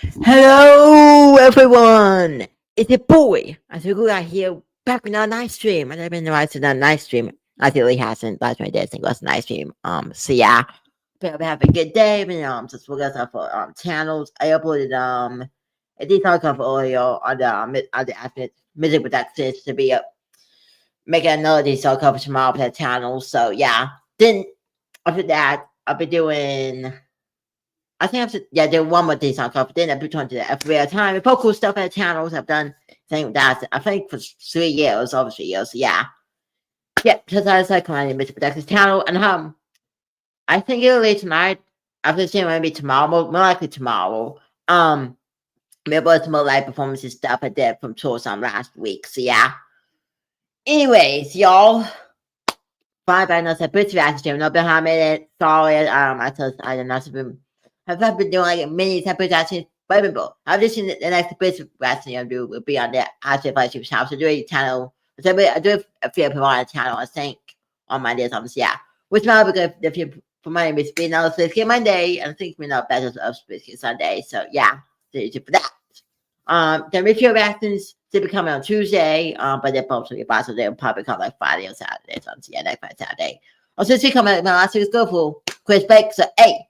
Hello, everyone. It's your boy. As we go out here back with another night stream. I've been watching another night stream. I really hasn't. Last my dad think it was a night stream. So yeah, hope you have a good day. But just focus on for channels. I uploaded a detailed cover audio on the Afternoon Music Productions to be making another detailed cover tomorrow for that channel. So yeah, then after that, I'll be doing. I think I've did one more thing on cover. Then I put on to the FBI time. Put cool stuff at channels. I've done thing that I think for 3 years, over 3 years. Yeah. Yep. Just as I come on Mr. Productions channel. And I think it'll be tonight. After seeing maybe tomorrow, more likely tomorrow. Maybe it's more live performances stuff I did from tours on last week. So yeah. Anyways, y'all. Bye bye. No, bit reaction stream. No, behind minute. Sorry. I don't know. Have I been doing like mini separate reactions? Bible. I've just seen the next bit of reaction I'll do will be on the Ashley Flagship channel. So do a channel. So I do a few people on the channel, I think, on Monday or yeah. Which might be good if you promoting me being on Spacey Monday and I think me not better of Spacey Sunday. So yeah. So you for that. The review reactions should be coming on Tuesday, but they're both to be possible. They'll probably come like Friday or Saturday. So yeah, next Friday, Saturday. Also, she coming my last week's go for Chris Blake. So hey.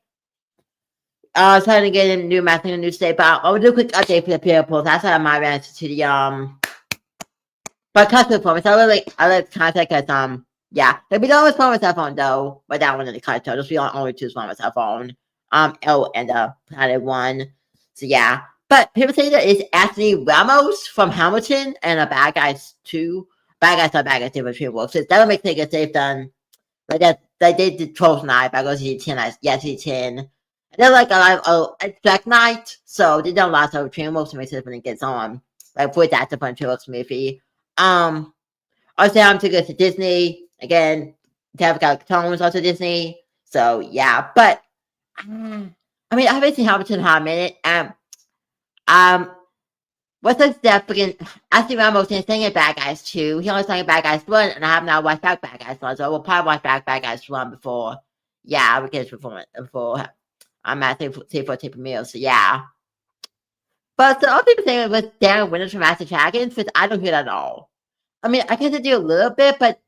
Trying to get a new math in a new state, but I'll do a quick update for the people. That's how my answer to the but custom performance. I like contact as yeah. There'll be always phone with cell phone though, but that one in the content. Just be only two phone with cell phone. Oh, and Planet One. So yeah. But people say that it's Anthony Ramos from Hamilton and a Bad Guys 2. Bad Guys not Bad Guys 2 between works. So that'll make things they've done like that. They did the 12th night, Bad Guys 10, yeah, 10. They're like a lot of Black Knight, so they don't lots of train works to make sure when it gets on. Like for that to punch works movie. Also I'm to go to Disney again. Tab got tones also Disney. So yeah, but I mean I haven't seen Hamilton in a minute. What's the step again? Anthony Ramos is singing Bad Guys 2. He only sang Bad Guys 1, and I have not watched back Bad Guys 1, so we'll probably watch back Bad Guys 1 before. Yeah, we get before. I'm at C4 meal, so yeah. But the other people saying was Darren Winters from Master Dragons, which I don't hear that at all. I mean, I guess I do a little bit, but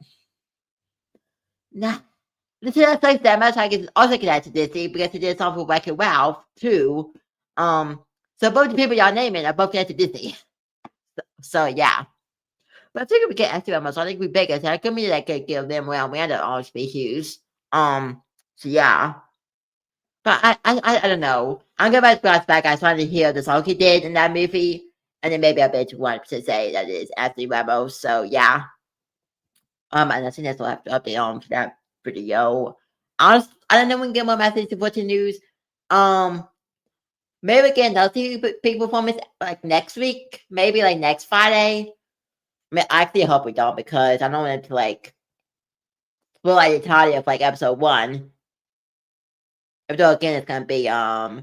nah. This is like that Master Dragons is also connected to Disney because they did a song for Wreck-It Ralph too. So both the people y'all naming are both connected to Disney. So yeah. But I think we get STM, so I think we bigger. So I could be like give them around random all species. So yeah. But I don't know. I'm going to back. I just wanted to hear the song he did in that movie. And then maybe I'll bet you want to say that it's Anthony Ramos. So yeah. And I think that's what I have to update on for that video. I don't know when we get more messages of what's the news. Maybe again, I'll see big performance like next week. Maybe like next Friday. I mean, I actually hope we don't because I don't want it to like feel like the entirety of like episode 1. Though again, it's gonna be a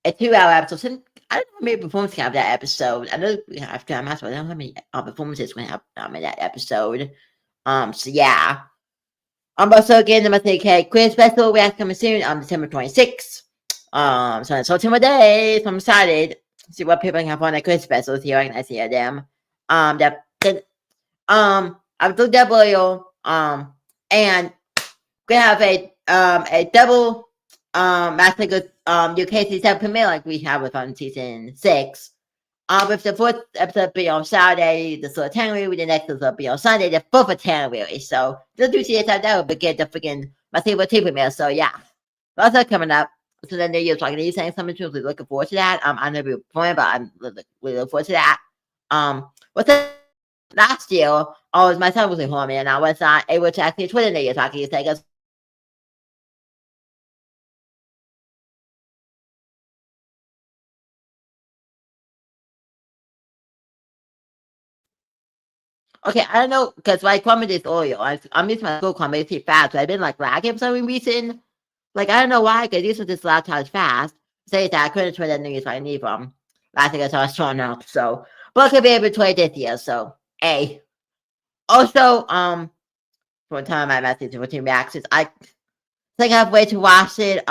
2-hour episode. So I don't know how many performances we have that episode. I know we have to. I'm not sure. I don't know how many performances we have in that episode. So yeah. Also again, I'm gonna say, okay, quiz special we have coming soon on December 26th. So 2 more days. So I'm excited to see what people have on that quiz special. See I can see them. I'm doing double. And we have a double. I think it's UK season premiere like we have with on season 6. If the 4th episode be on Saturday, the 3rd January, the next episode be on Sunday, the 4th of January. So just do see it that will begin the freaking my favorite TV premiere. So yeah. Also coming up. So then you're talking to you saying something to looking forward to that. I know we're playing, but I'm really looking forward to that. What's that last year? Oh, my son was at home and I was not able to actually Twitter that you're talking to say okay, I don't know, because my comment is oil. I'm using my school comment pretty fast, so I've been like lagging for some reason. Like, I don't know why, because this was this laptop fast. Say that I couldn't try that news I need from last year, so I was showing up. So, but I could be able to try this year, so, A. Also, from the time I messaged with Team Reactions, I think I have way to watch it.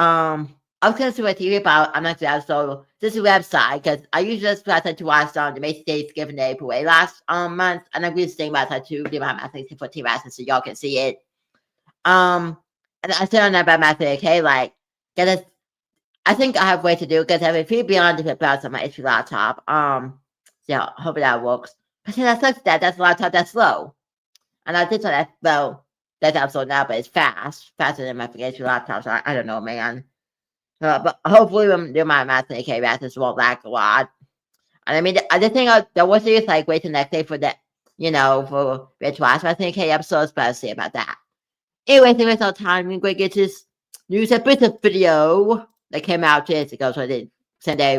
I was going to see what TV about. I'm not sure. So this is a website because I usually just started to watch the Macy's Thanksgiving Day parade last month, and I'm going to think about that too. Give my message for TV so y'all can see it. And I said on that about my thing, okay, like, get it. I think I have a way to do it because I have a few beyond different parts on my HP laptop. So hopefully that works. But then that's a laptop that's slow. And I did tell that that's slow now, but it's faster than my HP laptop. So I don't know, man. But hopefully my math and AK matches won't lag a lot. And I mean, the thing that was just like wait till next day for that, for Rich Watch my AK episodes, but I'll see about that. Anyway, so it's all time. We're going to get this news and business video that came out 2 days ago. So I did Sunday.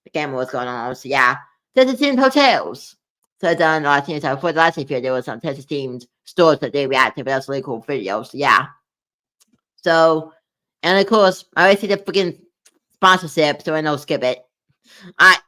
The camera was going on. So yeah, Texas themed hotels. So I done a lot of things. So for the last video, there was some Texas themed stores that they reacted. But that's a really cool video. So yeah. So, and of course, I already see the freaking sponsorship, so I know skip it. All right,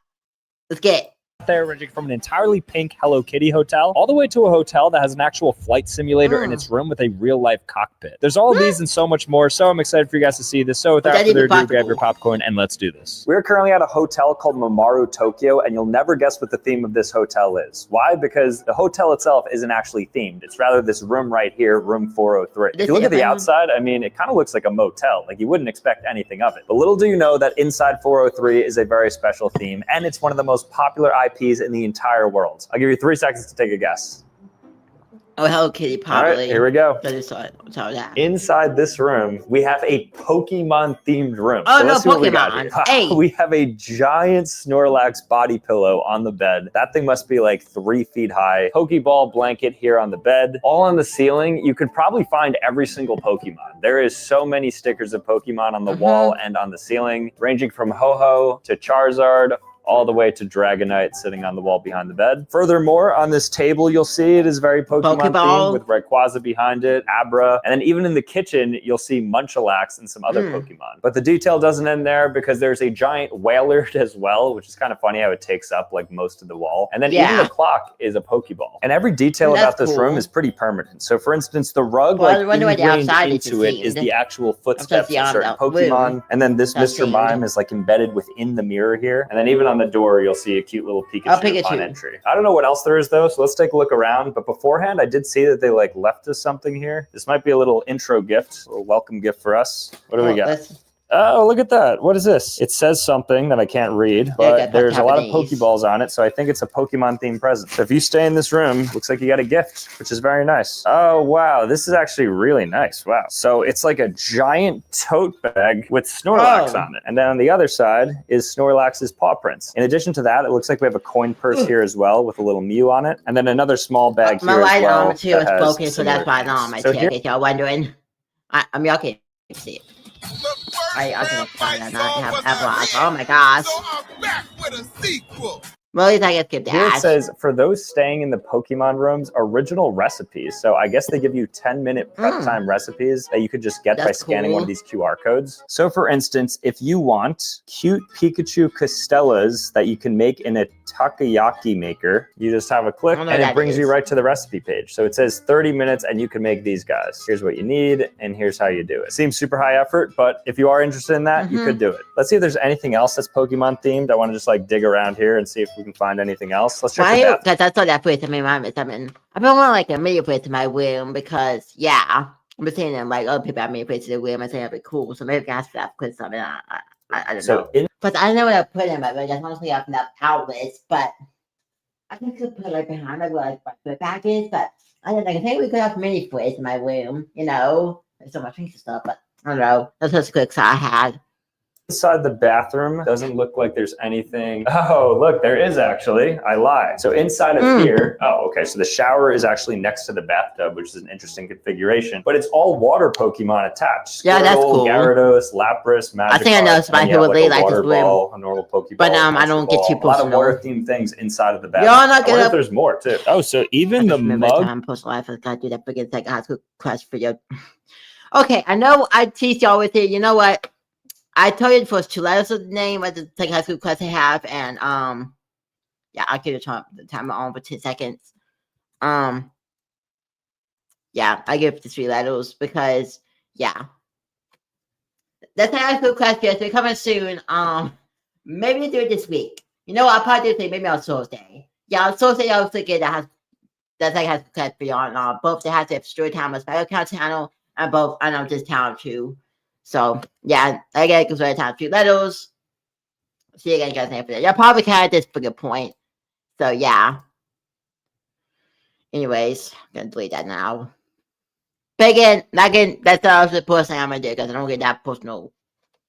let's get it. There, ranging from an entirely pink Hello Kitty hotel all the way to a hotel that has an actual flight simulator in its room with a real life cockpit. There's all of these and so much more. So I'm excited for you guys to see this. So without further ado, grab your popcorn and let's do this. We're currently at a hotel called Mamaru Tokyo, and you'll never guess what the theme of this hotel is. Why? Because the hotel itself isn't actually themed. It's rather this room right here, room 403. If you look at the outside, I mean, it kind of looks like a motel. Like you wouldn't expect anything of it. But little do you know that inside 403 is a very special theme, and it's one of the most popular IPs in the entire world. I'll give you 3 seconds to take a guess. Oh, Hello Kitty, probably. All right, here we go. Inside this room, we have a Pokemon themed room. Oh, so no, Pokemon. Hey. We have a giant Snorlax body pillow on the bed. That thing must be like 3 feet high. Pokeball blanket here on the bed. All on the ceiling. You could probably find every single Pokemon. There is so many stickers of Pokemon on the wall and on the ceiling, ranging from Ho-Ho to Charizard, all the way to Dragonite sitting on the wall behind the bed. Furthermore, on this table, you'll see it is very Pokemon themed with Rayquaza behind it, Abra, and then even in the kitchen, you'll see Munchlax and some other Pokemon. But the detail doesn't end there because there's a giant Wailord as well, which is kind of funny how it takes up like most of the wall. And then even the clock is a Pokeball. And every detail about this room is pretty permanent. So for instance, the rug ingrained into it is the actual footsteps of certain Pokemon. And then this Mr. Mime is like embedded within the mirror here. And then even on the door, you'll see a cute little Pikachu upon entry. I don't know what else there is though, so let's take a look around. But beforehand, I did see that they like left us something here. This might be a little intro gift, a little welcome gift for us. What do we got? Oh, look at that. What is this? It says something that I can't read, but there's a lot of Pokeballs on it, so I think it's a Pokemon-themed present. So if you stay in this room, looks like you got a gift, which is very nice. Oh, wow. This is actually really nice. Wow. So it's like a giant tote bag with Snorlax on it. And then on the other side is Snorlax's paw prints. In addition to that, it looks like we have a coin purse here as well with a little Mew on it. And then another small bag here as well. My light armor too is broken, so that's why I'm on my tail. If y'all wondering, y'all can't see it. I can find that not have Apple. Oh my gosh. So I'm back with a sequel. Well, at least I get skipped here. It says, for those staying in the Pokemon rooms, original recipes. So I guess they give you 10-minute prep time recipes that you could just get by scanning one of these QR codes. So for instance, if you want cute Pikachu Castellas that you can make in a takoyaki maker, you just have a click and it brings you right to the recipe page. So it says 30 minutes and you can make these guys. Here's what you need and here's how you do it. Seems super high effort, but if you are interested in that, you could do it. Let's see if there's anything else that's Pokemon themed. I want to just like dig around here and see if we can find anything else. Let's check the bathroom. Because I thought that place in my mind is I've been wanting like a media place in my room because I'm saying that like other people have media places in the room. I think that'd be cool. So maybe I have to put something on. I don't know. But I don't know what I put in my room. I just want to up enough outlets, but I think I could put like behind my like my back is, but I don't know. I think we could have mini place in my room, There's so much things and stuff, but I don't know. That's just a quick thought I had. Inside the bathroom doesn't look like there's anything. Oh, look, there is actually. I lied. So inside of here, okay, so the shower is actually next to the bathtub, which is an interesting configuration, but it's all water Pokemon attached. Yeah, that's cool. Gyarados, Lapras, Magikarp. I think I know some people really like this room. A normal Pokeball. But I don't get too personal. A lot of water-themed things inside of the bathroom. Y'all not gonna. There's more too. Oh, so even the mug. I'm personal life. I gotta do that freaking thing. I have to question for you. Okay, I know I teased y'all with it. You know what? I told you the first 2 letters of the name of the high school class I have, and I'll give the timer on for 10 seconds. I give it the 3 letters because that's an actual question. They're coming soon. Maybe do it this week. You know, I'll probably do it maybe on Thursday. Yeah, on Thursday I was thinking that has class beyond both they have the story time on special account channel and both I know this channel too. So yeah, I gotta go time 2 letters. See you guys for that. Y'all probably kind of this for good point. So yeah. Anyways, I'm gonna delete that now. But again, that's the first thing I'm gonna do because I don't get that personal.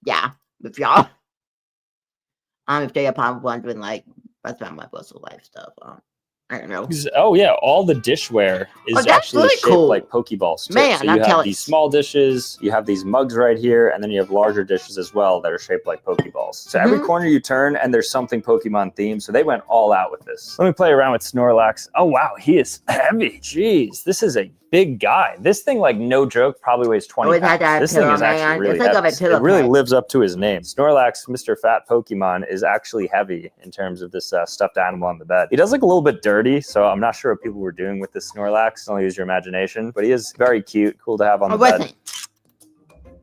Yeah, with y'all. If they're upon wondering like what's about my personal life stuff. I don't know. Oh yeah, all the dishware is actually really shaped cool. like Pokeballs too. Man, so you have these small dishes, you have these mugs right here, and then you have larger dishes as well that are shaped like Pokeballs. So every corner you turn and there's something Pokemon themed. So they went all out with this. Let me play around with Snorlax. Oh wow, he is heavy. Jeez, this is a big guy. This thing, like no joke, probably weighs 20 pounds. This thing is actually really heavy. It really lives up to his name. Snorlax, Mr. Fat Pokemon, is actually heavy in terms of this stuffed animal on the bed. He does look a little bit dirty, so I'm not sure what people were doing with this Snorlax. Don't use your imagination, but he is very cute, cool to have on the bed.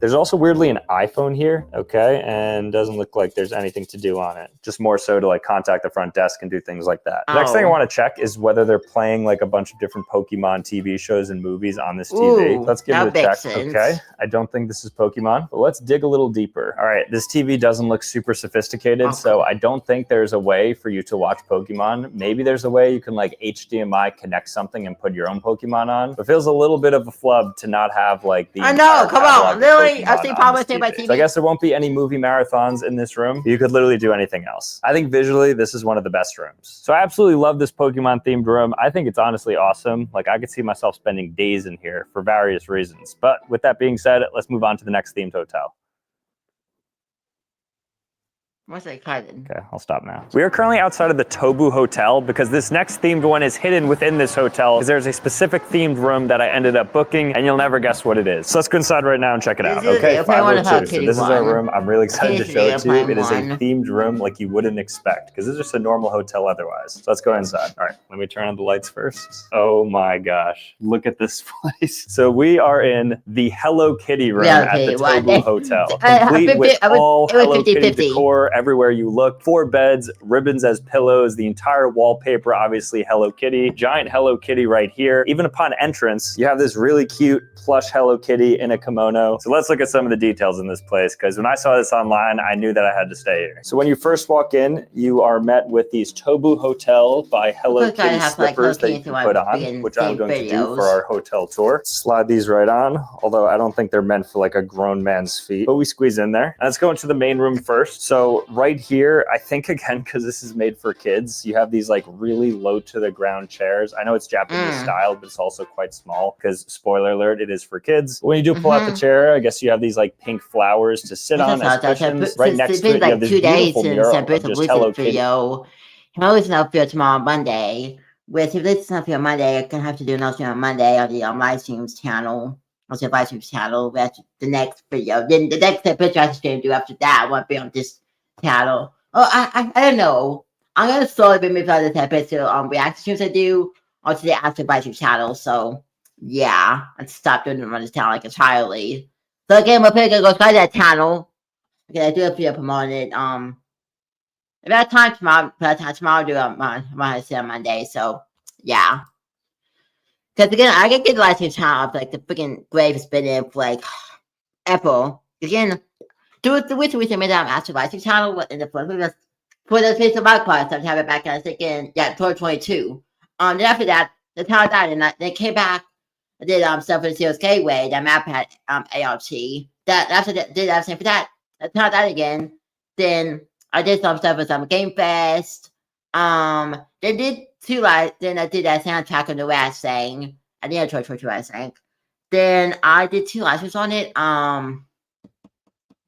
There's also weirdly an iPhone here, okay, and doesn't look like there's anything to do on it. Just more so to like contact the front desk and do things like that. The next thing I want to check is whether they're playing like a bunch of different Pokemon TV shows and movies on this TV. Let's give it a check. Okay, I don't think this is Pokemon, but let's dig a little deeper. All right, this TV doesn't look super sophisticated, so I don't think there's a way for you to watch Pokemon. Maybe there's a way you can like HDMI connect something and put your own Pokemon on. But it feels a little bit of a flub to not have like the. I know, come on, literally. I've seen probably thing by TV. So I guess there won't be any movie marathons in this room. You could literally do anything else. I think visually, this is one of the best rooms. So I absolutely love this Pokemon themed room. I think it's honestly awesome. Like I could see myself spending days in here for various reasons. But with that being said, let's move on to the next themed hotel. What's excited? Okay, I'll stop now. We are currently outside of the Tobu Hotel because this next themed one is hidden within this hotel because there's a specific themed room that I ended up booking and you'll never guess what it is. So let's go inside right now and check it out. Okay, 502. So this is our room. I'm really excited to show it to you. It is a themed room like you wouldn't expect because it's just a normal hotel otherwise. So let's go inside. All right, let me turn on the lights first. Oh my gosh, look at this place. So we are in the Hello Kitty room at the Tobu Hotel. Complete with all Hello Kitty decor. Everywhere you look, 4 beds, ribbons as pillows, the entire wallpaper, obviously Hello Kitty, giant Hello Kitty right here. Even upon entrance, you have this really cute plush Hello Kitty in a kimono. So let's look at some of the details in this place because when I saw this online, I knew that I had to stay here. So when you first walk in, you are met with these Tobu Hotel by Hello Kitty slippers that you can put on, which I'm going to do for our hotel tour. Slide these right on, although I don't think they're meant for like a grown man's feet, but we squeeze in there. And let's go into the main room first. So right here, I think again, because this is made for kids, you have these like really low to the ground chairs. I know it's Japanese style, but it's also quite small because spoiler alert, it is for kids. When you do pull out the chair, I guess you have these like pink flowers to sit on as cushions. Right next to it, you have this beautiful mural of just Hello Kitty. Hello is not for tomorrow Monday. Which if this is not for Monday, I'm gonna have to do another on Monday on the live streams channel. Also live streams channel. That's the next video. Then the next picture I can do after that won't be on this channel. Oh, I don't know. I'm gonna slowly be moving on this episode reactions I do onto the after live stream channel. So yeah, I stop doing them on this channel like entirely. So again, we're probably gonna go try that channel. Okay, I do a video promoting it. About time tomorrow, I'll do it on Monday. So yeah. Because again, I can get the live stream channel like the freaking grave has been in for like ever. Again, do it the which we made that after live stream channel in the for the face of my class. I'm having it back. I was thinking, yeah, 2022. Then after that, the channel died, and they came back. I did stuff for the Seals Gateway. That map had ART. That after that, did everything for that. The channel died again. Then I did some stuff with some Game Fest. They did 2 live. Then I did that soundtrack on the last thing. I did a 2022, I think. Then I did 2 live streams on it.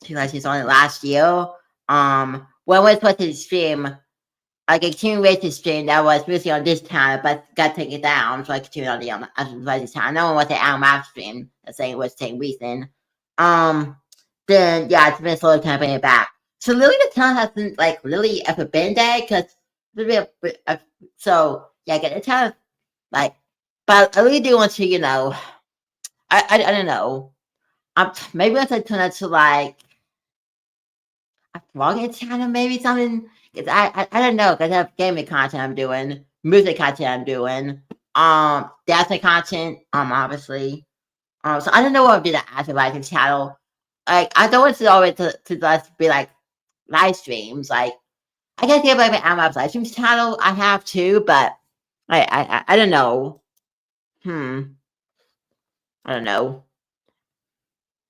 2 live streams on it last year. When I was supposed to stream, I continued to stream that was mostly on this channel, but got taken down, so I continued on the this channel. No one was an live stream. The same was the same reason. Then yeah, it's been a slow time bringing it back. So Lily the channel hasn't like really ever been there because so yeah, get the channel like, but I really do want to, I don't know. Maybe once I turn it to like vlogging channel, maybe something. Cause I don't know, cause I have gaming content I'm doing, music content I'm doing, dancing content, obviously. So I don't know what would be the advertising channel. Like I don't want it always to just be like live streams. Like I guess if I have my live streams channel, I have too, but I don't know. I don't know.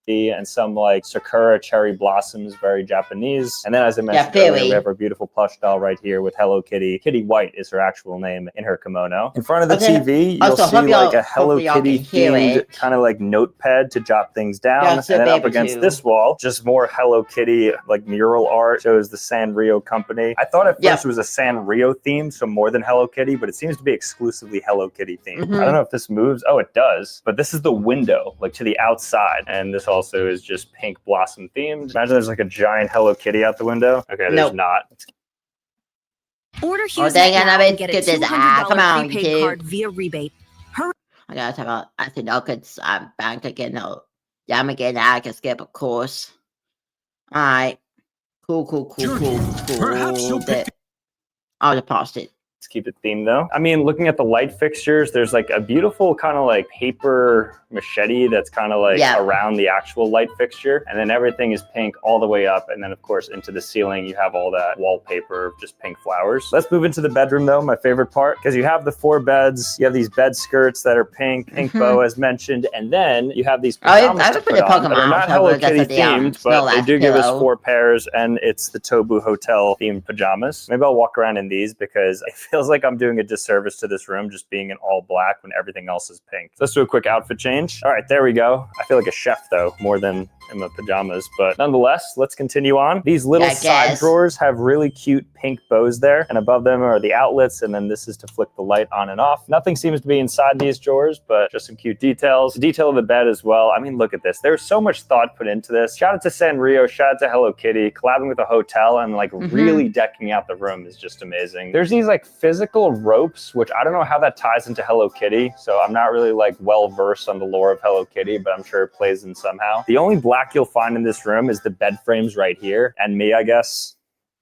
And some like sakura cherry blossoms, very Japanese. And then, as I mentioned earlier, we have our beautiful plush doll right here with Hello Kitty. Kitty White is her actual name in her kimono. In front of the TV, you'll see like a Hello Kitty themed kind of like notepad to jot things down. And then up against this wall, just more Hello Kitty like mural art shows the Sanrio company. I thought at first it was a Sanrio theme, so more than Hello Kitty, but it seems to be exclusively Hello Kitty themed. I don't know if this moves. Oh, it does. But this is the window, like to the outside. And this also is just pink blossom themed. Imagine there's like a giant Hello Kitty out the window. Okay, there's not. Order Hughes now and get a $200 prepaid card via rebate. Hurry. I gotta talk about, I think I could bank again. No, yeah, I'm again. I can skip, of course. All right, cool. Perhaps you'll pick. I'll deposit it. Let's keep it themed though. I mean, looking at the light fixtures, there's like a beautiful kind of like paper machete that's kind of like around the actual light fixture. And then everything is pink all the way up. And then of course into the ceiling, you have all that wallpaper of just pink flowers. Let's move into the bedroom though, my favorite part, because you have the 4 beds. You have these bed skirts that are pink bow as mentioned. And then you have these pajamas to put on that are not Hello Kitty themed, but they do give us 4 pairs and it's the Tobu Hotel themed pajamas. Maybe I'll walk around in these because it feels like I'm doing a disservice to this room just being in all black when everything else is pink. So let's do a quick outfit change. All right, there we go. I feel like a chef though, more than in my pajamas, but nonetheless, let's continue on. These little side drawers have really cute pink bows there, and above them are the outlets, and then this is to flick the light on and off. Nothing seems to be inside these drawers, but just some cute details. The detail of the bed as well. I mean, look at this. There's so much thought put into this. Shout out to Sanrio, shout out to Hello Kitty, collabing with a hotel and like really decking out the room is just amazing. There's these like physical ropes, which I don't know how that ties into Hello Kitty, so I'm not really like well versed on the lore of Hello Kitty, but I'm sure it plays in somehow. The only black you'll find in this room is the bed frames right here, and me, I guess.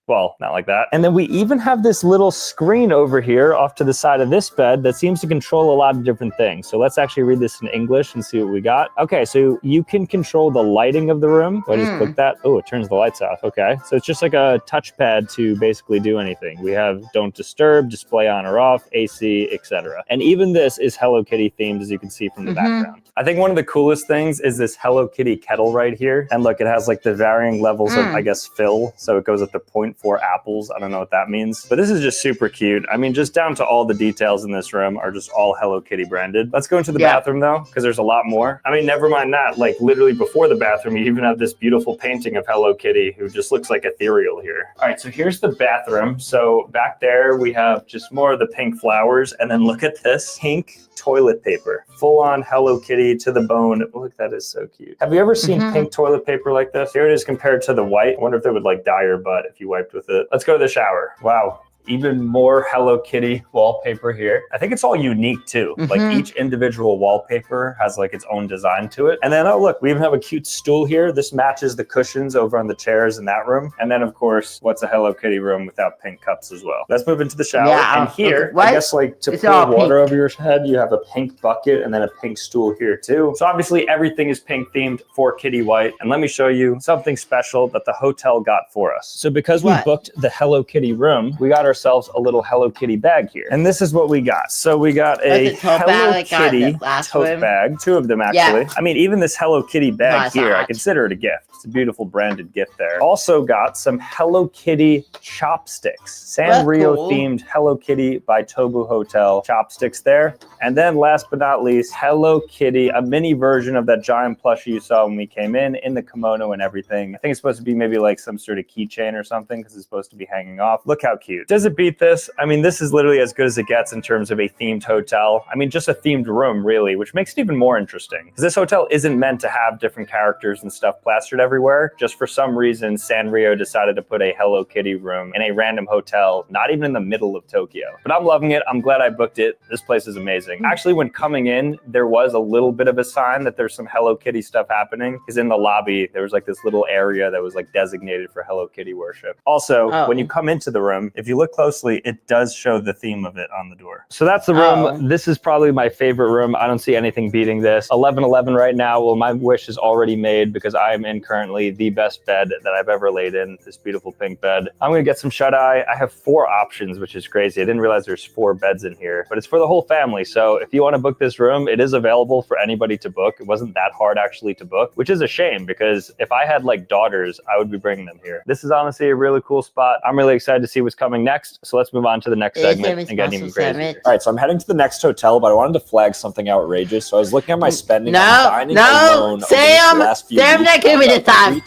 Well, not like that. And then we even have this little screen over here off to the side of this bed that seems to control a lot of different things. So let's actually read this in English and see what we got. Okay, so you can control the lighting of the room. I just click that. Oh, it turns the lights off. Okay, so it's just like a touchpad to basically do anything. We have don't disturb, display on or off, AC, etc. And even this is Hello Kitty themed, as you can see from the background. I think one of the coolest things is this Hello Kitty kettle right here. And look, it has like the varying levels of, I guess, fill. So it goes up to 0.4 apples. I don't know what that means, but this is just super cute. I mean, just down to all the details in this room are just all Hello Kitty branded. Let's go into the bathroom though, because there's a lot more. I mean, never mind that. Like literally before the bathroom, you even have this beautiful painting of Hello Kitty who just looks like ethereal here. All right, so here's the bathroom. So back there, we have just more of the pink flowers. And then look at this pink toilet paper, full on Hello Kitty to the bone. Look, that is so cute. Have you ever seen pink toilet paper like this? Here it is compared to the white. I wonder if they would like dye your butt if you wiped with it. Let's go to the shower. Wow. Even more Hello Kitty wallpaper here. I think it's all unique too. Like each individual wallpaper has like its own design to it. And then, oh look, we even have a cute stool here. This matches the cushions over on the chairs in that room. And then of course, what's a Hello Kitty room without pink cups as well? Let's move into the shower. And here, I guess like to pour water over your head, you have a pink bucket and then a pink stool here too. So obviously everything is pink themed for Kitty White. And let me show you something special that the hotel got for us. So because we booked the Hello Kitty room, we got ourselves a little Hello Kitty bag here. And this is what we got. So we got a Hello Kitty tote bag, 2 of them actually. I mean, even this Hello Kitty bag here, I consider it a gift. It's a beautiful branded gift there. Also got some Hello Kitty chopsticks. Sanrio themed Hello Kitty by Tobu Hotel chopsticks there. And then last but not least, Hello Kitty, a mini version of that giant plushie you saw when we came in the kimono and everything. I think it's supposed to be maybe like some sort of keychain or something because it's supposed to be hanging off. Look how cute. Does does it beat this? I mean, this is literally as good as it gets in terms of a themed hotel. I mean, just a themed room, really, which makes it even more interesting. Because this hotel isn't meant to have different characters and stuff plastered everywhere. Just for some reason, Sanrio decided to put a Hello Kitty room in a random hotel, not even in the middle of Tokyo. But I'm loving it. I'm glad I booked it. This place is amazing. Actually, when coming in, there was a little bit of a sign that there's some Hello Kitty stuff happening. Because in the lobby, there was like this little area that was like designated for Hello Kitty worship. Also, when you come into the room, if you look closely, it does show the theme of it on the door. So that's the room. This is probably my favorite room. I don't see anything beating this. 1111 right now. Well, my wish is already made because I am in currently the best bed that I've ever laid in, this beautiful pink bed. I'm gonna get some shut-eye. I have 4 options, which is crazy. I didn't realize there's 4 beds in here, but it's for the whole family. So if you want to book this room, it is available for anybody to book. It wasn't that hard actually to book, which is a shame because if I had like daughters, I would be bringing them here. This is honestly a really cool spot. I'm really excited to see what's coming next. So let's move on to the next segment and get even crazier. All right, so I'm heading to the next hotel, but I wanted to flag something outrageous. So I was looking at my spending on dining alone over the last few weeks. Not give me the time.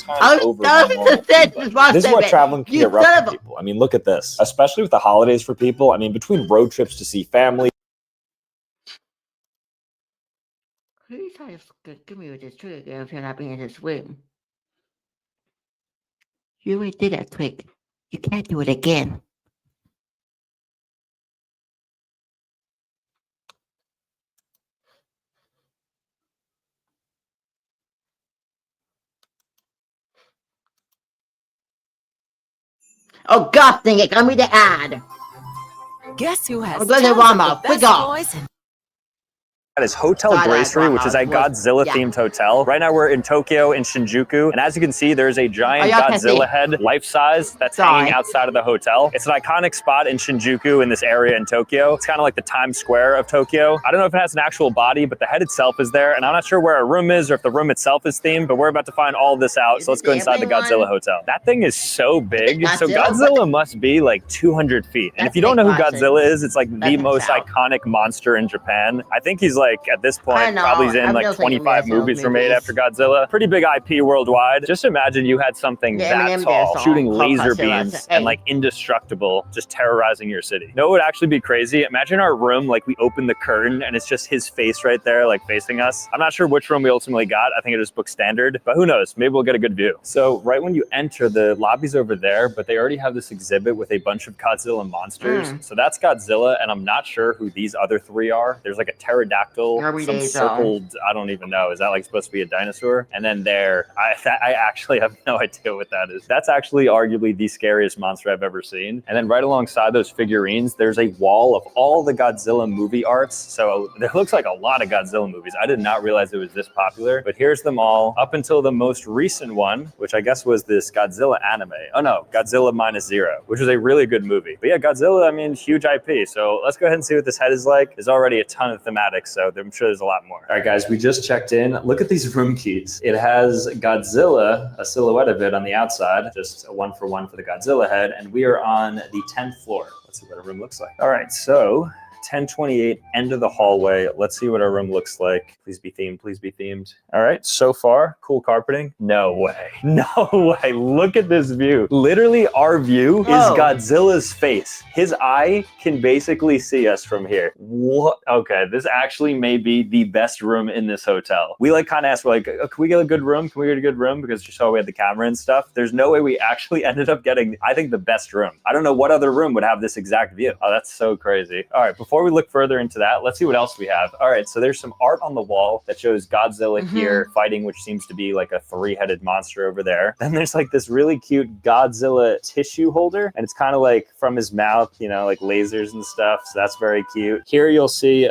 This is what traveling can get rough for people. I mean, look at this, especially with the holidays for people. I mean, between road trips to see family. Who are you trying to give me with this trick if you're not being in this room? You already did that trick. You can't do it again. Oh God, dang it! Got me the ad. Guess who has Go to Walmart. Quick off. That is Hotel Gracery, which is a Godzilla-themed hotel. Right now we're in Tokyo, in Shinjuku, and as you can see, there's a giant Godzilla head, life-size, that's hanging outside of the hotel. It's an iconic spot in Shinjuku, in this area in Tokyo. It's kind of like the Times Square of Tokyo. I don't know if it has an actual body, but the head itself is there, and I'm not sure where our room is or if the room itself is themed, but we're about to find all of this out, so let's go inside the Godzilla hotel. That thing is so big. So Godzilla must be like 200 feet. And if you don't know who Godzilla is, it's like the most iconic monster in Japan. I think he's like, at this point, probably in like 25 movies were made after Godzilla. Pretty big IP worldwide. Just imagine you had something that tall, shooting laser beams and like indestructible, just terrorizing your city. No, it would actually be crazy. Imagine our room, like we open the curtain and it's just his face right there, like facing us. I'm not sure which room we ultimately got. I think it was booked standard, but who knows? Maybe we'll get a good view. So right when you enter, the lobby's over there, but they already have this exhibit with a bunch of Godzilla monsters. So that's Godzilla, and I'm not sure who these other 3 are. There's like a pterodactyl, some circled, I don't even know. Is that like supposed to be a dinosaur? And then there, I actually have no idea what that is. That's actually arguably the scariest monster I've ever seen. And then right alongside those figurines, there's a wall of all the Godzilla movie arts. So there looks like a lot of Godzilla movies. I did not realize it was this popular, but here's them all up until the most recent one, which I guess was this Godzilla anime. Oh no, Godzilla -0, which was a really good movie. But yeah, Godzilla, I mean, huge IP. So let's go ahead and see what this head is like. There's already a ton of thematics, so I'm sure there's a lot more. All right, guys, we just checked in. Look at these room keys. It has Godzilla, a silhouette of it on the outside, just a 1-for-1 for the Godzilla head, and we are on the 10th floor. Let's see what our room looks like. All right, so 1028, end of the hallway. Let's see what our room looks like. Please be themed, please be themed. All right, so far, cool carpeting. No way, no way. Look at this view. Literally, our view is Godzilla's face. His eye can basically see us from here. What? Okay, this actually may be the best room in this hotel. We like kind of asked, we're like, oh, can we get a good room? Can we get a good room? Because you saw we had the camera and stuff. There's no way we actually ended up getting, I think, the best room. I don't know what other room would have this exact view. Oh, that's so crazy. All right, before we look further into that, let's see what else we have. All right, so there's some art on the wall that shows Godzilla here fighting, which seems to be like a 3-headed monster over there. Then there's like this really cute Godzilla tissue holder, and it's kind of like from his mouth, you know, like lasers and stuff. So that's very cute. Here you'll see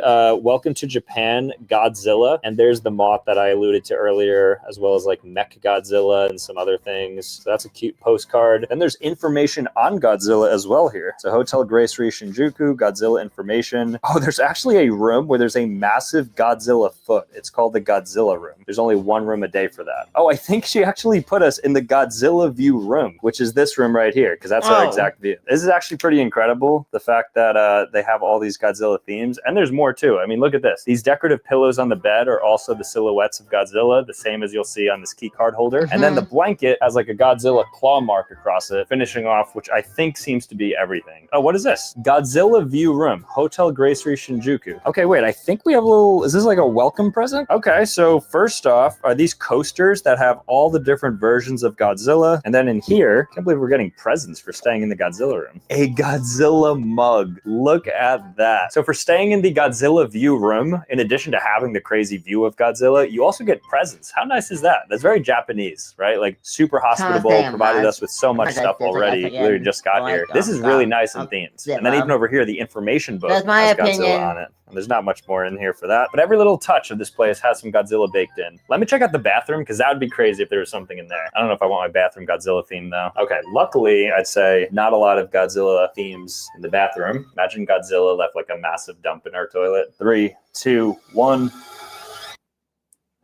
Welcome to Japan Godzilla, and there's the moth that I alluded to earlier, as well as like Mech Godzilla and some other things. So that's a cute postcard. Then there's information on Godzilla as well here. So Hotel Gracery Shinjuku, Godzilla information. information. Oh, there's actually a room where there's a massive Godzilla foot. It's called the Godzilla room. There's only one room a day for that. Oh, I think she actually put us in the Godzilla view room, which is this room right here, because that's our exact view. This is actually pretty incredible, the fact that they have all these Godzilla themes, and there's more too. I mean, look at this. These decorative pillows on the bed are also the silhouettes of Godzilla, the same as you'll see on this key card holder. And then the blanket has like a Godzilla claw mark across it, finishing off, which I think seems to be everything. Oh, what is this? Godzilla view room, Hotel Gracery Shinjuku. Okay, wait, I think we have a little, is this like a welcome present? Okay, so first off are these coasters that have all the different versions of Godzilla. And then in here, I can't believe we're getting presents for staying in the Godzilla room. A Godzilla mug. Look at that. So for staying in the Godzilla view room, in addition to having the crazy view of Godzilla, you also get presents. How nice is that? That's very Japanese, right? Like super hospitable, provided us with so much stuff already. Literally just got here. This is really nice in themes. And then even over here, the information book has Godzilla on it. And there's not much more in here for that. But every little touch of this place has some Godzilla baked in. Let me check out the bathroom, because that would be crazy if there was something in there. I don't know if I want my bathroom Godzilla theme though. Okay, luckily, I'd say not a lot of Godzilla themes in the bathroom. Imagine Godzilla left like a massive dump in our toilet. 3, 2, 1.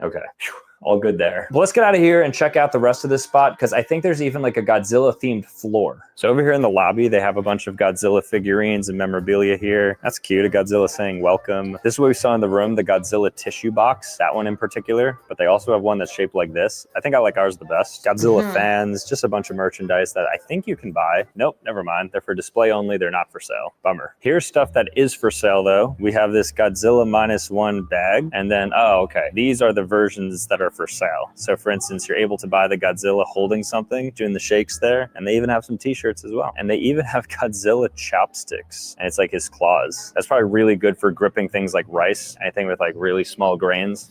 Okay. Whew. All good there. Well, let's get out of here and check out the rest of this spot, because I think there's even like a Godzilla themed floor. So over here in the lobby, they have a bunch of Godzilla figurines and memorabilia here. That's cute. A Godzilla saying welcome. This is what we saw in the room, the Godzilla tissue box, that one in particular. But they also have one that's shaped like this. I think I like ours the best. Godzilla fans, just a bunch of merchandise that I think you can buy. Nope, never mind. They're for display only. They're not for sale. Bummer. Here's stuff that is for sale though. We have this Godzilla -1 bag. And then, oh, okay. These are the versions that are for sale. So for instance, you're able to buy the Godzilla holding something, doing the shakes there. And they even have some t-shirts as well. And they even have Godzilla chopsticks. And it's like his claws. That's probably really good for gripping things like rice, anything with like really small grains.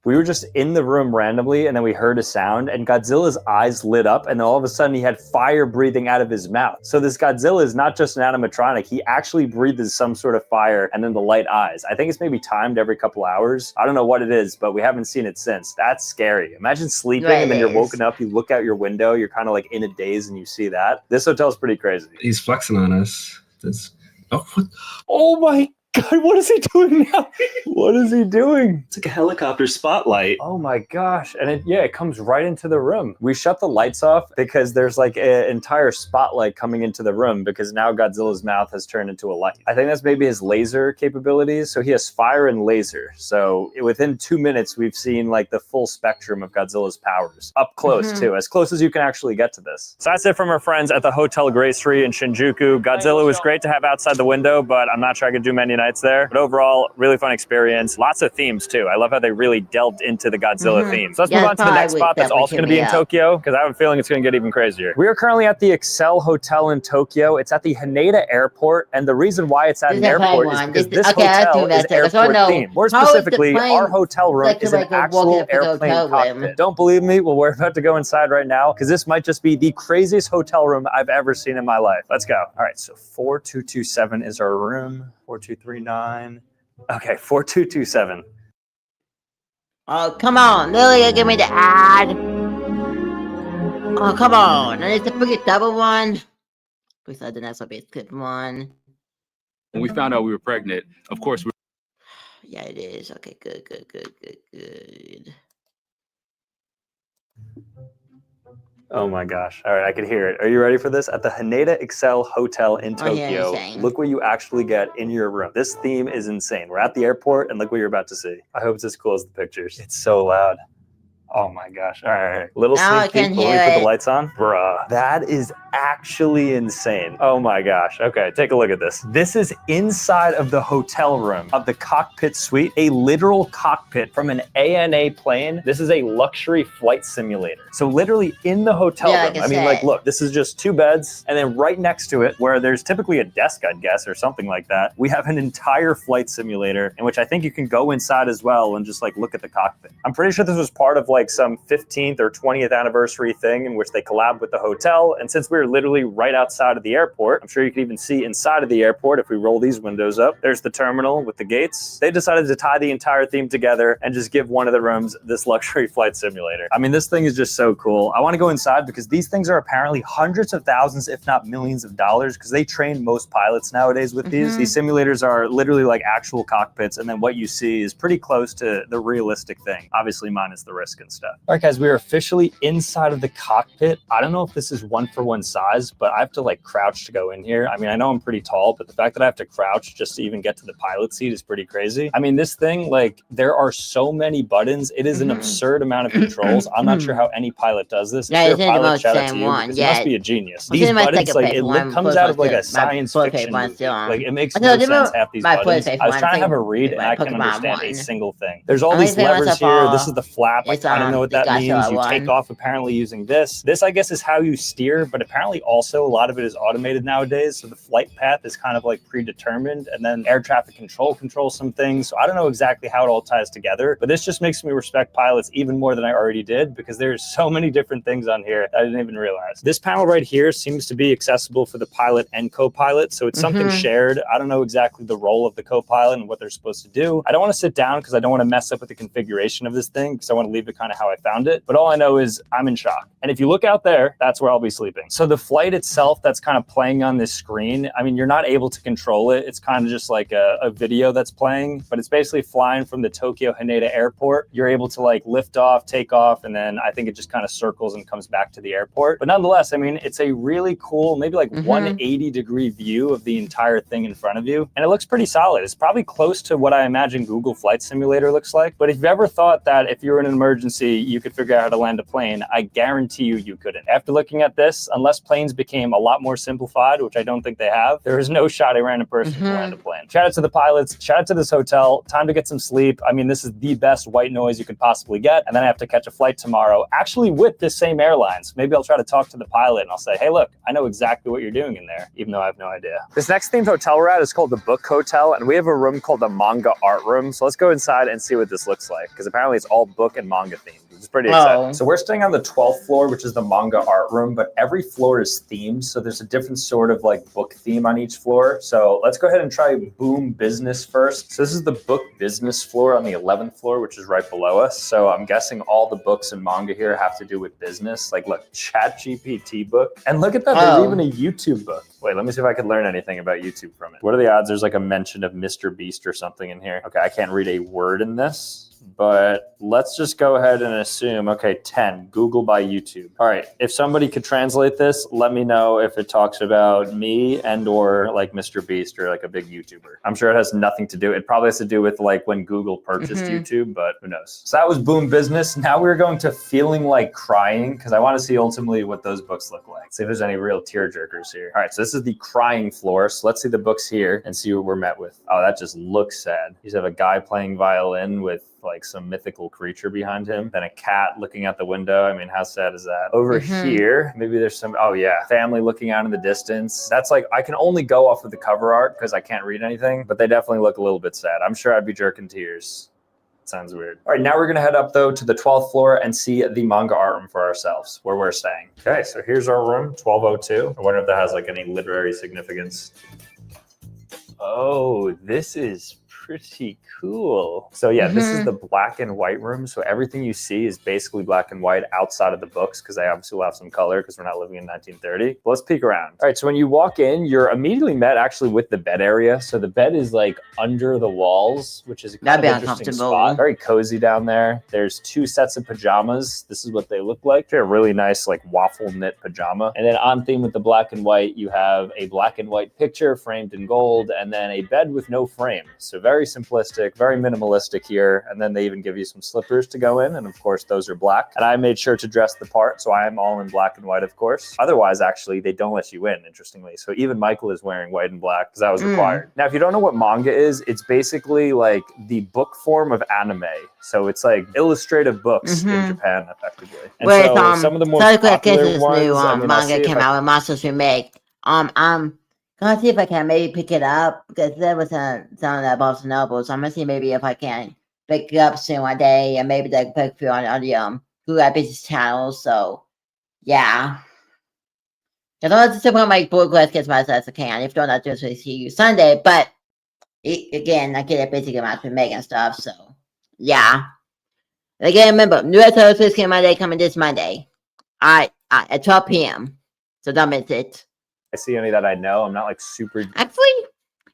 We were just in the room randomly, and then we heard a sound, and Godzilla's eyes lit up, and then all of a sudden he had fire breathing out of his mouth. So this Godzilla is not just an animatronic, he actually breathes some sort of fire, and then the light eyes. I think it's maybe timed every couple hours. I don't know what it is, but we haven't seen it since. That's scary. Imagine sleeping, and then you're woken up, you look out your window, you're kind of like in a daze, and you see that. This hotel's pretty crazy. He's flexing on us. Oh my God, what is he doing now? What is he doing? It's like a helicopter spotlight. Oh my gosh. And it comes right into the room. We shut the lights off because there's like an entire spotlight coming into the room, because now Godzilla's mouth has turned into a light. I think that's maybe his laser capabilities. So he has fire and laser. So within 2 minutes, we've seen like the full spectrum of Godzilla's powers. Up close too, as close as you can actually get to this. So that's it from our friends at the Hotel Gracery in Shinjuku. Godzilla was great to have outside the window, but I'm not sure I could do many nights there. But overall, really fun experience. Lots of themes too. I love how they really delved into the Godzilla theme. So let's move on to the next spot that's also going to be in Tokyo, because I have a feeling it's going to get even crazier. We are currently at the Excel Hotel in Tokyo. It's at the Haneda Airport, and the reason why it's at an airport is because this hotel is airport themed. More specifically, our hotel room is an actual airplane cockpit. Don't believe me? Well, we're about to go inside right now, because this might just be the craziest hotel room I've ever seen in my life. Let's go. All right, so 4227 is our room. 4239. Okay, 4227. Oh, come on. Lily, give me the ad. Oh, come on. And it's a freaking double one. Please, I didn't have to be a clip one. When we found out we were pregnant, of course, yeah, it is. Okay, good. Oh my gosh. All right, I can hear it. Are you ready for this? At the Haneda Excel Hotel in Tokyo, look what you actually get in your room. This theme is insane. We're at the airport, and look what you're about to see. I hope it's as cool as the pictures. It's so loud. Oh my gosh. All right. Little sneak peek before we put the lights on. Bruh. That is actually insane. Oh my gosh. Okay, take a look at this. This is inside of the hotel room of the cockpit suite, a literal cockpit from an ANA plane. This is a luxury flight simulator. So literally in the hotel room, I mean, like, look, this is just 2 beds, and then right next to it, where there's typically a desk, I'd guess, or something like that, we have an entire flight simulator in which I think you can go inside as well and just like look at the cockpit. I'm pretty sure this was part of like some 15th or 20th anniversary thing in which they collabed with the hotel. And since we were here literally right outside of the airport. I'm sure you can even see inside of the airport if we roll these windows up. There's the terminal with the gates. They decided to tie the entire theme together and just give one of the rooms this luxury flight simulator. I mean, this thing is just so cool. I want to go inside because these things are apparently hundreds of thousands, if not millions of dollars, because they train most pilots nowadays with these. These simulators are literally like actual cockpits, and then what you see is pretty close to the realistic thing, obviously minus the risk and stuff. All right, guys, we are officially inside of the cockpit. I don't know if this is 1-for-1 size, but I have to like crouch to go in here. I mean, I know I'm pretty tall, but the fact that I have to crouch just to even get to the pilot seat is pretty crazy. I mean, this thing, like, there are so many buttons. It is an absurd amount of controls. I'm not sure how any pilot does this. Yeah, if you're a pilot, shout out same to you, one. because Yeah. you must be a genius. Well, These see, my buttons, second like, paper it one, comes first out one of like still- a science my first fiction paper one movie. still on. Like, it makes I no told you sense, about half these my buttons. first paper I was one, trying to have a second read, and paper I couldn't Pokemon understand a one. single thing. There's all Only these thing was levers up here. all- This is the flap. I it's, don't know what that the means. Godzilla You take one. off apparently using this. This, I guess, is how you steer, but apparently also a lot of it is automated nowadays. So the flight path is kind of like predetermined, and then air traffic control controls some things. So I don't know exactly how it all ties together, but this just makes me respect pilots even more than I already did, because there's so many different things on here that I didn't even realize. This panel right here seems to be accessible for the pilot and co-pilot. So it's something shared. I don't know exactly the role of the co-pilot and what they're supposed to do. I don't want to sit down because I don't want to mess up with the configuration of this thing, because I want to leave it kind of how I found it. But all I know is I'm in shock. And if you look out there, that's where I'll be sleeping. So the flight itself that's kind of playing on this screen, I mean, you're not able to control it. It's kind of just like a video that's playing, but it's basically flying from the Tokyo Haneda airport. You're able to like lift off, take off, and then I think it just kind of circles and comes back to the airport. But nonetheless, I mean, it's a really cool, maybe like 180-degree view of the entire thing in front of you. And it looks pretty solid. It's probably close to what I imagine Google Flight Simulator looks like. But if you've ever thought that if you were in an emergency, you could figure out how to land a plane, I guarantee you couldn't. After looking at this, unless planes became a lot more simplified, which I don't think they have, there is no shot a random person can land a plane. Shout out to the pilots. Shout out to this hotel. Time to get some sleep. I mean, this is the best white noise you could possibly get. And then I have to catch a flight tomorrow, actually with this same airlines. Maybe I'll try to talk to the pilot and I'll say, hey, look, I know exactly what you're doing in there, even though I have no idea. This next themed hotel we're at is called the Book Hotel, and we have a room called the Manga Art Room. So let's go inside and see what this looks like, because apparently it's all book and manga themed, which is pretty exciting. So we're staying on the 12th floor, which is the Manga Art Room, but every floor is themed. So there's a different sort of like book theme on each floor. So let's go ahead and try Boom Business first. So this is the book business floor on the 11th floor, which is right below us. So I'm guessing all the books and manga here have to do with business. Like, look, ChatGPT book. And look at that, there's even a YouTube book. Wait, let me see if I could learn anything about YouTube from it. What are the odds there's like a mention of Mr. Beast or something in here? Okay, I can't read a word in this, but let's just go ahead and assume, okay, 10, Google by YouTube. All right, if somebody could translate this, let me know if it talks about me and or like Mr. Beast or like a big YouTuber. I'm sure it has nothing to do, it probably has to do with like when Google purchased YouTube, but who knows. So that was Boom Business. Now we're going to Feeling Like Crying, because I want to see ultimately what those books look like. See if there's any real tear jerkers here. All right, so this is the crying floor. So let's see the books here and see what we're met with. Oh, that just looks sad. You just have a guy playing violin with like some mythical creature behind him, then a cat looking out the window. I mean, how sad is that? Over here, maybe there's some, oh yeah, family looking out in the distance. That's like, I can only go off of the cover art because I can't read anything, but they definitely look a little bit sad. I'm sure I'd be jerking tears. Sounds weird. All right, now we're gonna head up though to the 12th floor and see the manga art room for ourselves, where we're staying. Okay, so here's our room, 1202. I wonder if that has like any literary significance. Oh, this is pretty cool. So yeah, this is the black and white room. So everything you see is basically black and white outside of the books, because they obviously will have some color because we're not living in 1930. But let's peek around. All right, so when you walk in, you're immediately met actually with the bed area. So the bed is like under the walls, which is a kind of interesting spot. Very cozy down there. There's 2 sets of pajamas. This is what they look like. They're a really nice like waffle knit pajama. And then on theme with the black and white, you have a black and white picture framed in gold, and then a bed with no frame. So very simplistic, very minimalistic here. And then they even give you some slippers to go in. And of course, those are black. And I made sure to dress the part. So I am all in black and white, of course. Otherwise, actually, they don't let you in, interestingly. So even Michael is wearing white and black because that was required. Now, if you don't know what manga is, it's basically like the book form of anime. So it's like illustrative books in Japan, effectively. And so some of the more popular ones, new I mean, manga came out with Monsters Remake. I'm gonna see if I can maybe pick it up, because there was some at Barnes & Noble, so I'm gonna see maybe if I can pick it up soon one day, and maybe they can put it on the Google Business channel. So yeah, Because I want to support my board quest as much as I can. If not, I'll just see you Sunday. But again, I get a busy amount to make and stuff. So yeah. And again, remember, new episode Swiss Game Monday coming this Monday. Alright, at 12 p.m. So don't miss it. I see any that I know. I'm not like super. Actually,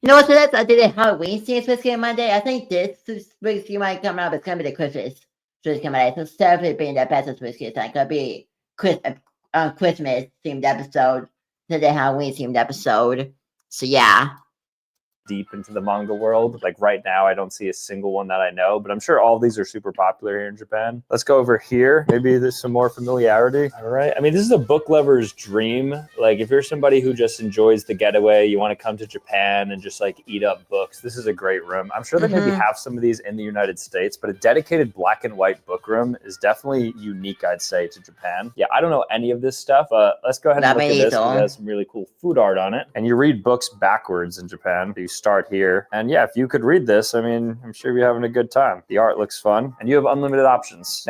you know what? So that's I did a Halloween scene Swiss Game Monday. I think this Swiss Game Monday coming up. It's gonna be the Christmas Swiss Game Monday. So it's definitely being the best Swiss Game. It's gonna be Christmas themed episode. The Halloween themed episode. So yeah. Deep into the manga world. Like right now, I don't see a single one that I know, but I'm sure all these are super popular here in Japan. Let's go over here. Maybe there's some more familiarity. All right. I mean, this is a book lover's dream. Like if you're somebody who just enjoys the getaway, you want to come to Japan and just like eat up books, this is a great room. I'm sure they maybe have some of these in the United States, but a dedicated black and white book room is definitely unique, I'd say, to Japan. Yeah, I don't know any of this stuff, but let's go ahead and look at this. It has some really cool food art on it. And you read books backwards in Japan. You start here. And yeah, if you could read this, I mean, I'm sure you're having a good time. The art looks fun and you have unlimited options.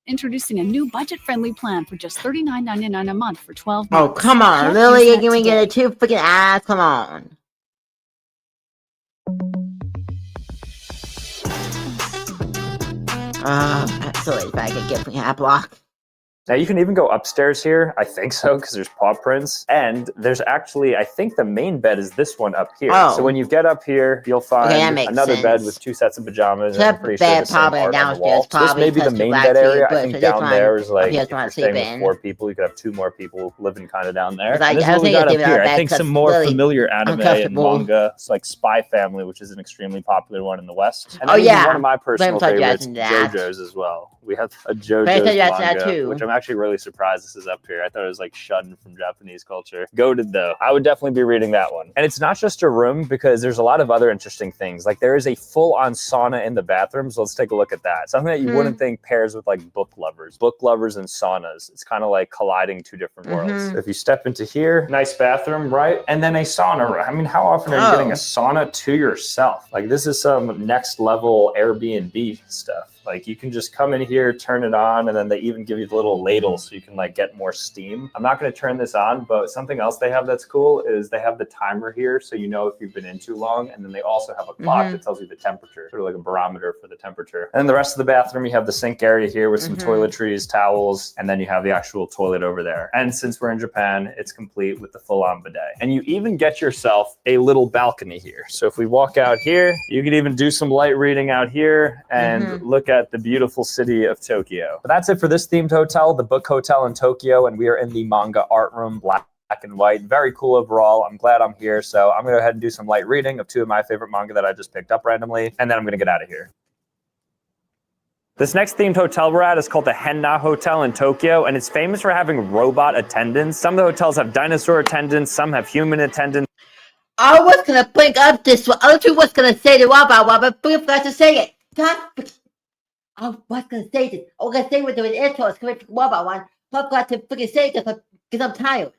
Introducing a new budget-friendly plan for just $39.99 a month for 12 Oh, months. come on. Can't Really? use You're that going to today. get it too freaking ass? Come on. Absolutely. If I could get from block. Now you can even go upstairs here. I think so, because there's paw prints. And there's actually, I think the main bed is this one up here. Oh. So when you get up here, you'll find another bed with 2 sets of pajamas. And I'm pretty sure the same art on the wall. So this may be the main bed area. I think down there is like, if you're staying with 4 people, you could have 2 more people living kind of down there. And this is what we got up here. I think some more familiar anime and manga. It's like Spy Family, which is an extremely popular one in the West. And one of my personal favorites, JoJo's as well. We have a JoJo's manga, which I'm actually really surprised this is up here. I thought it was like shunned from Japanese culture. Goated though. I would definitely be reading that one. And it's not just a room, because there's a lot of other interesting things. Like there is a full-on sauna in the bathroom. So let's take a look at that. Something that you wouldn't think pairs with like book lovers and saunas. It's kind of like colliding 2 different worlds. So if you step into here, nice bathroom, right? And then a sauna. I mean, how often are you getting a sauna to yourself? Like this is some next level Airbnb stuff. Like you can just come in here, turn it on, and then they even give you the little ladle so you can like get more steam. I'm not going to turn this on, but something else they have that's cool is they have the timer here, so you know if you've been in too long. And then they also have a clock that tells you the temperature, sort of like a barometer for the temperature. And then the rest of the bathroom, you have the sink area here with some toiletries, towels, and then you have the actual toilet over there. And since we're in Japan, it's complete with the full-on bidet. And you even get yourself a little balcony here. So if we walk out here, you could even do some light reading out here and look at the beautiful city of Tokyo. But that's it for this themed hotel, the Book Hotel in Tokyo, and we are in the manga art room, black and white. Very cool overall. I'm glad I'm here. So I'm going to go ahead and do some light reading of 2 of my favorite manga that I just picked up randomly, and then I'm going to get out of here. This next themed hotel we're at is called the Henna Hotel in Tokyo, and it's famous for having robot attendants. Some of the hotels have dinosaur attendants, some have human attendants. I was going to bring up this one. I was going to say the robot one, but I forgot to say it. I was going to say this. I was going to say with the intro, it's coming from the robot one, but I forgot to freaking say it because I'm tired.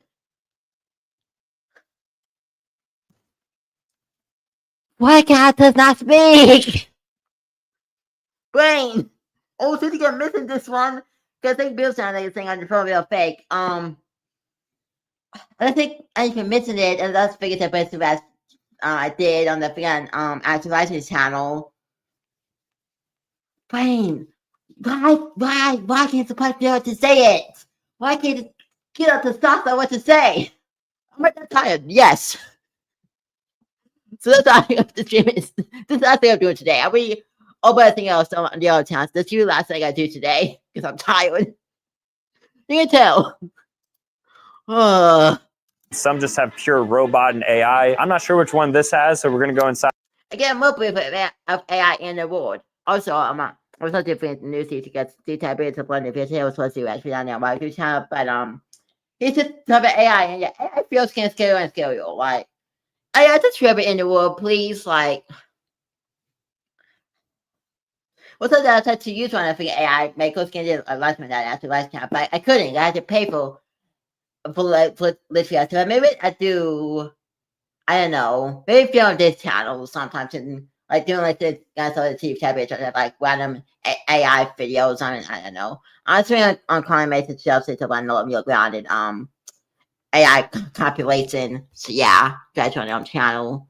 Why can't I not speak? Brain. Oh, since you get missing this one, because I think Bill sounded like a thing on the phone real fake. I think I can missing it, and that's figured that basically as I did on the freaking Activities channel. Brain. Why can't the person be able to say it? Why can't it get out the stuff I want to say? I'm not tired. Yes. So that's all I have to stream. This is the last thing I'm doing today. I'll be over everything else on the other towns. That's the last thing I do today because I'm tired. You can tell. Some just have pure robot and AI. I'm not sure which one this has, so we're going to go inside. Again, more proof of AI in the world. Also, I was not different news to get detailed bits of one of his was supposed to actually on their YouTube channel, but he's just talking about AI, and yeah, AI feels kind of scary and scary. Like, AI just forever in the world, please. Like, what's the other to use one? I figure AI make us get a license that after license channel, but I couldn't. I had to pay for literally. So maybe I do. I don't know. Maybe film this channel sometimes and like doing like this guys on the TV tablet like random AI videos. I mean, I don't know. Honestly, on Connie makes it shelf to one real grounded AI compilation. So yeah, guys on our channel.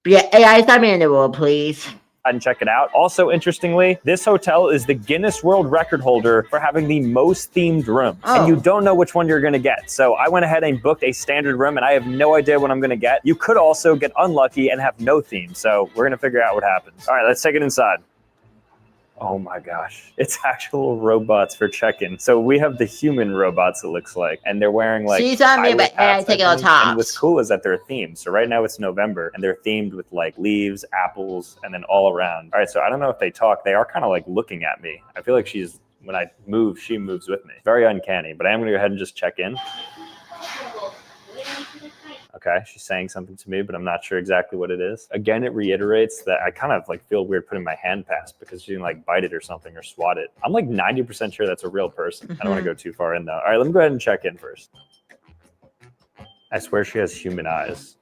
But yeah, AI, stop me in the world, please. And check it out. Also, interestingly, this hotel is the Guinness World Record holder for having the most themed rooms. And you don't know which one you're gonna get. So I went ahead and booked a standard room and I have no idea what I'm gonna get. You could also get unlucky and have no theme. So we're gonna figure out what happens. All right, let's take it inside. Oh my gosh, it's actual robots for check-in. So we have the human robots, it looks like, and they're wearing like she's on me, but I take it on top. And what's cool is that they're themed. So right now it's November and they're themed with like leaves, apples, and then all around. All right, so I don't know if they talk. They are kind of like looking at me. I feel like she's, when I move, she moves with me. Very uncanny, but I am gonna go ahead and just check in. Okay, she's saying something to me, but I'm not sure exactly what it is. Again, it reiterates that I kind of like feel weird putting my hand past because she didn't like bite it or something or swat it. I'm like 90% sure that's a real person. I don't want to go too far in though. All right, let me go ahead and check in first. I swear she has human eyes.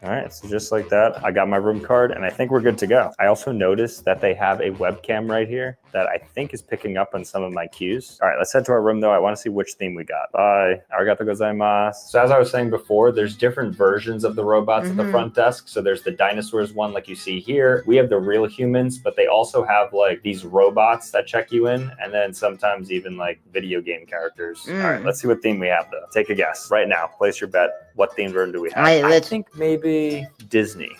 All right, so just like that, I got my room card and I think we're good to go. I also noticed that they have a webcam right here that I think is picking up on some of my cues. All right, let's head to our room though. I want to see which theme we got. Bye. Arigato gozaimasu. So as I was saying before, there's different versions of the robots at the front desk. So there's the dinosaurs one like you see here. We have the real humans, but they also have like these robots that check you in and then sometimes even like video game characters. All right, let's see what theme we have though. Take a guess right now. Place your bet. What themed room do we have? I think maybe Disney.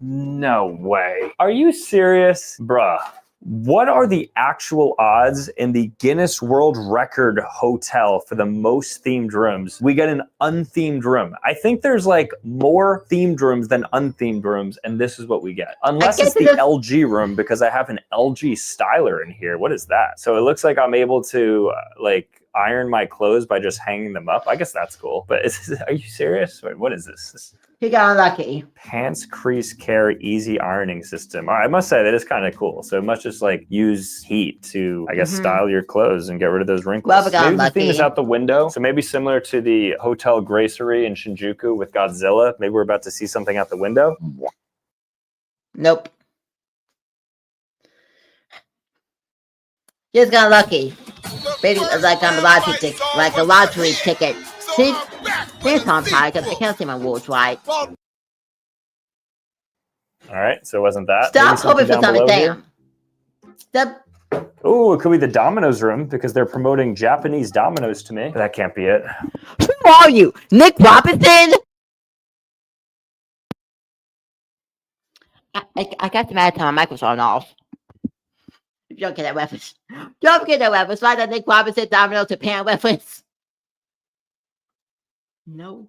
No way. Are you serious? Bruh. What are the actual odds in the Guinness World Record hotel for the most themed rooms? We get an unthemed room. I think there's like more themed rooms than unthemed rooms, and this is what we get. Unless it's the LG room, because I have an LG styler in here. What is that? So it looks like I'm able to like iron my clothes by just hanging them up. I guess that's cool. But are you serious? Wait, what is this? He got unlucky. Pants crease care easy ironing system. All right, I must say that is kind of cool. So it must just like use heat to, I guess, style your clothes and get rid of those wrinkles. Well, maybe the theme is out the window. So maybe similar to the Hotel Gracery in Shinjuku with Godzilla. Maybe we're about to see something out the window. Nope. Just got lucky. Maybe like I'm a lottery ticket. See? Here's Tom Pie, because I can't see my words right. All right, so it wasn't that. Stop hoping for something down. Stop. Oh, it could be the Domino's room because they're promoting Japanese Domino's to me. That can't be it. Who are you? Nick Robinson? I got the mad time my microphone off. If you don't get that reference. Don't get that reference. Why that Nick Robinson Domino's Japan reference? No.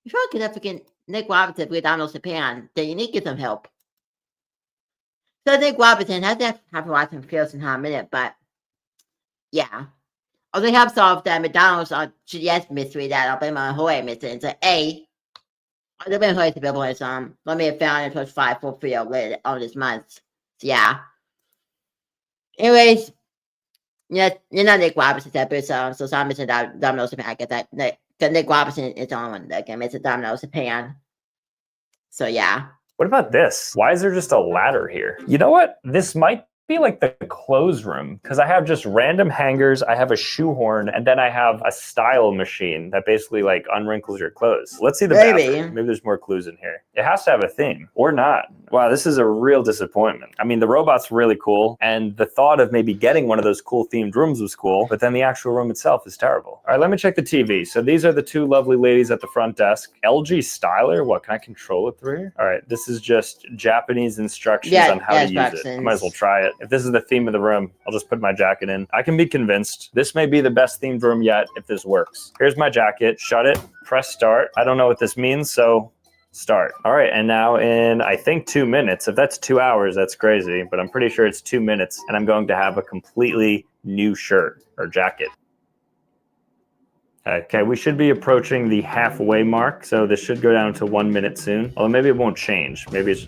If you don't get that freaking Nick Robinson with Domino's Japan, then you need to get some help. So Nick Robinson has to have to watch some feels in a minute, but yeah. Also, they have solved that McDonald's GDS mystery that Alabama Hawaii mystery. So A, Alabama Hawaii available as let me have found it was 5 for free later on this month. So yeah. Anyways, you're not Nick Robinson's episode, so I'm missing Domino's Japan. I get that Nick Robinson is on the game. It's a Domino's Japan. So yeah. What about this? Why is there just a ladder here? You know what? This might be like the clothes room because I have just random hangers. I have a shoehorn and then I have a style machine that basically like unwrinkles your clothes. Let's see the bathroom. Maybe there's more clues in here. It has to have a theme or not. Wow, this is a real disappointment. I mean, the robot's really cool and the thought of maybe getting one of those cool themed rooms was cool, but then the actual room itself is terrible. All right, let me check the TV. So these are the two lovely ladies at the front desk. LG styler. What, can I control it through here? All right, this is just Japanese instructions on how to use it. I might as well try it. If this is the theme of the room, I'll just put my jacket in. I can be convinced. This may be the best themed room yet if this works. Here's my jacket. Shut it. Press start. I don't know what this means, so start. All right, and now in, I think, 2 minutes. If that's 2 hours, that's crazy, but I'm pretty sure it's 2 minutes, and I'm going to have a completely new shirt or jacket. Okay, we should be approaching the halfway mark, so this should go down to 1 minute soon. Although maybe it won't change. Maybe it's...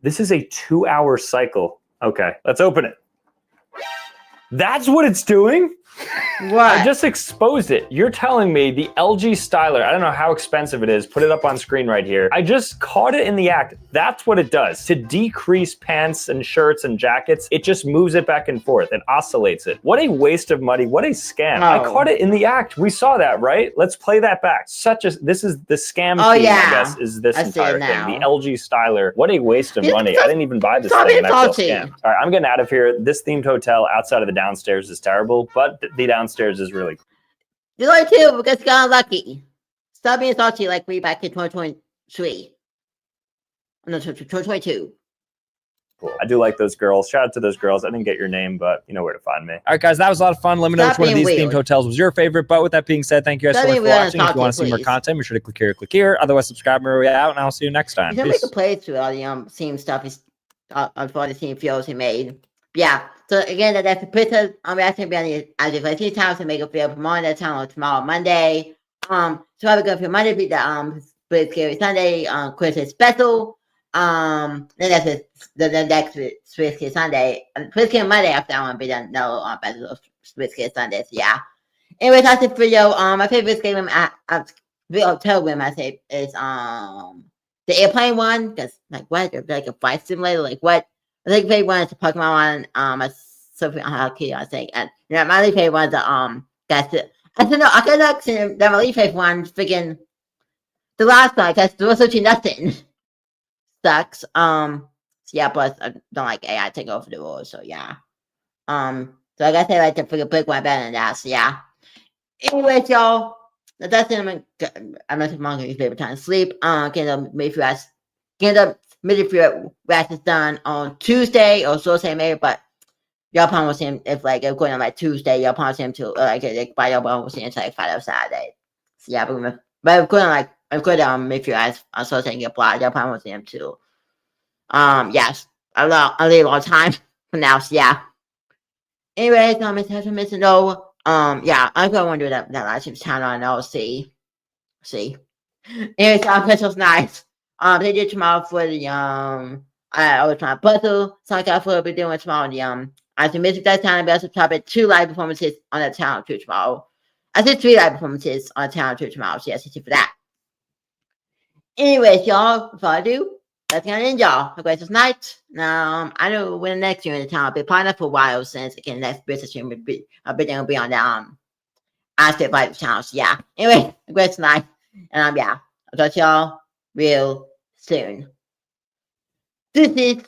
This is a 2-hour cycle. Okay, let's open it. That's what it's doing? What? I just exposed it. You're telling me the LG styler, I don't know how expensive it is, put it up on screen right here. I just caught it in the act. That's what it does. To decrease pants and shirts and jackets, it just moves it back and forth. It oscillates it. What a waste of money. What a scam. I caught it in the act. We saw that, right? Let's play that back. This is the scam team, I guess, is this entire thing. The LG styler. What a waste of money. I didn't even buy this thing and I feel scammed. All right, I'm getting out of here. This themed hotel outside of the downstairs is terrible, but the downstairs is really cool. You're like too because you got lucky. Stop being salty like we back in 2023. No, 2022. Cool. I do like those girls. Shout out to those girls. I didn't get your name, but you know where to find me. All right, guys, that was a lot of fun. Let me know which one of these themed hotels was your favorite. But with that being said, thank you guys so much for watching. If you want to see more content, be sure to click here. Otherwise, subscribe and we're out, and I'll see you next time. You can make a playthrough all the same stuff for the same videos he made. Yeah. So again, that's the Twitter. I'm asking to be on the like 3 times to make a video tomorrow. That channel tomorrow, Monday. So I will go for Monday be the Split Scary Sunday Christmas special. Then that's the next Split Scary Sunday. Split Scary Monday after I want to be done. No, better Split Scary Sundays. Yeah. Anyway, that's the video. My favorite scary room hotel room I say is the airplane one. Because like what? Like a flight simulator. Like what? I think favorite one is the Pokemon one. Something I think, and yeah, my favorite one's that's it. I don't know. I could not see that my favorite one. Freaking the last one, because there was actually nothing. Sucks. So yeah, plus I don't like AI take over the world. So yeah. So I gotta say like the freaking big one better than that. So yeah. Anyways, y'all, that's it. I'm not long your favorite time to sleep. Midfield rest is done on Tuesday or Thursday maybe, but y'all probably will see him if like it's going on like Tuesday. Y'all probably see him too. By y'all will see him like Friday or Saturday. So yeah, but going like I'm good Midfield on Thursday and get blocked. Y'all probably will see him too. Yes, I leave a lot of time for now. So yeah. Anyways, it's missing no. Yeah, I'm gonna want to do that live stream channel and I'll see. Anyways, Christmas nice. They did tomorrow for the I was trying to puzzle, so I got for be doing tomorrow the I can miss that time, but also top it 2 live performances on the channel too tomorrow. I said 3 live performances on the channel too tomorrow, so yes, for that. Anyways, y'all, before I do, that's gonna end y'all. Have a great night. I know when the next stream in the channel, I'll be probably not for a while since again next business stream will be I'll be on the I stay by the channel. So yeah. Anyway, a great night. And yeah, I'll talk to y'all real soon. This is